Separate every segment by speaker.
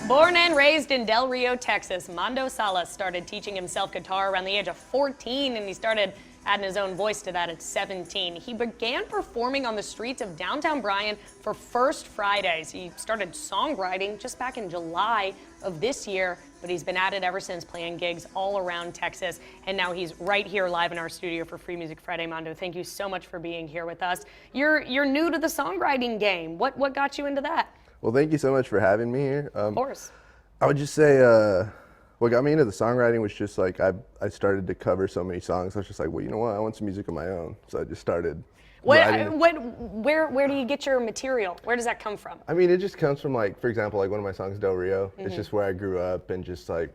Speaker 1: Born and raised in Del Rio, Texas, Mando Salas started teaching himself guitar around the age of 14, and he started adding his own voice to that at 17. He began performing on the streets of downtown Bryan for First Fridays. He started songwriting just back in July of this year, but he's been at it ever since, playing gigs all around Texas. And now he's right here live in our studio for Free Music Friday. Mando, thank you so much for being here with us. You're new to the songwriting game. What got you into that?
Speaker 2: Well, thank you so much for having me here.
Speaker 1: Of course.
Speaker 2: I would just say what got me into the songwriting was just like I started to cover so many songs. I was just like, well, you know what? I want some music of my own. So I just started writing.
Speaker 1: Where do you get your material? Where does that come from?
Speaker 2: I mean, it just comes from, like, for example, like one of my songs, Del Rio. Mm-hmm. It's just where I grew up, and just like,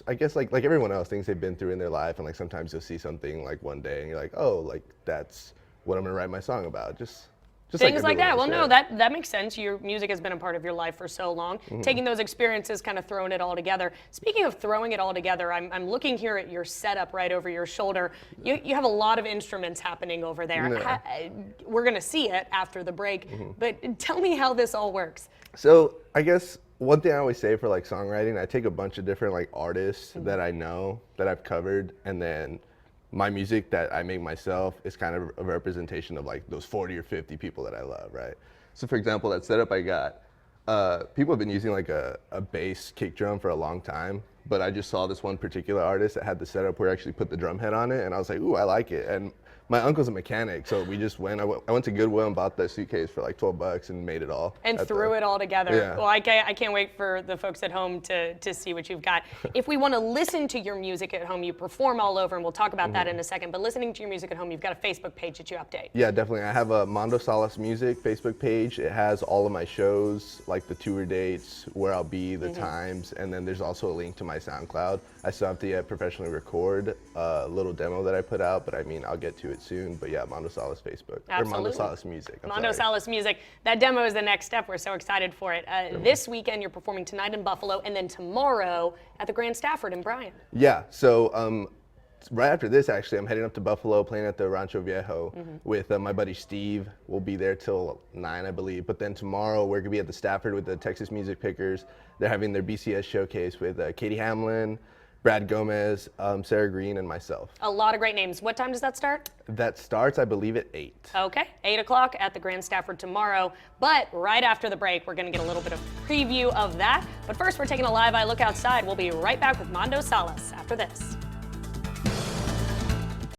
Speaker 2: I guess like everyone else, things they've been through in their life, and like sometimes you'll see something like one day and you're like, oh, like that's what I'm gonna write my song about. Just
Speaker 1: things like that. Well, no, that makes sense. Your music has been a part of your life for so long. Mm-hmm. Taking those experiences, kind of throwing it all together. Speaking of throwing it all together, I'm looking here at your setup right over your shoulder. You have a lot of instruments happening over there.
Speaker 2: Yeah.
Speaker 1: We're going to see it after the break, but tell me how this all works.
Speaker 2: So I guess one thing I always say for like songwriting, I take a bunch of different like artists that I know, that I've covered, and then my music that I make myself is kind of a representation of like those 40 or 50 people that I love, right? So for example, that setup I got, people have been using like a bass kick drum for a long time, but I just saw this one particular artist that had the setup where I actually put the drum head on it, and I was like, ooh, I like it. And my uncle's a mechanic, so we just went, I went to Goodwill and bought the suitcase for like $12 and made it all.
Speaker 1: And threw it all together.
Speaker 2: Yeah.
Speaker 1: Well, I can't wait for the folks at home to see what you've got. If we want to listen to your music at home, you perform all over, and we'll talk about that in a second, but listening to your music at home, you've got a Facebook page that you update.
Speaker 2: Yeah, definitely. I have a Mando Salas Music Facebook page. It has all of my shows, like the tour dates, where I'll be, the times, and then there's also a link to my SoundCloud. I still have to yet professionally record a little demo that I put out, but I mean, I'll get to it soon. But yeah, Mando Salas Facebook.
Speaker 1: Absolutely.
Speaker 2: Or Mando Salas Music.
Speaker 1: Mando Salas Music. That demo is the next step. We're so excited for it. This weekend, you're performing tonight in Buffalo, and then tomorrow at the Grand Stafford in Bryan.
Speaker 2: Yeah, so right after this, actually, I'm heading up to Buffalo, playing at the Rancho Viejo with my buddy Steve. We'll be there till 9, I believe. But then tomorrow, we're gonna be at the Stafford with the Texas Music Pickers. They're having their BCS showcase with Katie Hamlin, Brad Gomez, Sarah Green, and myself. A
Speaker 1: lot of great names. What time does that start?
Speaker 2: That starts, I believe, at 8.
Speaker 1: Okay, 8 o'clock at the Grand Stafford tomorrow. But right after the break, we're going to get a little bit of preview of that. But first, we're taking a live eye look outside. We'll be right back with Mando Salas after this.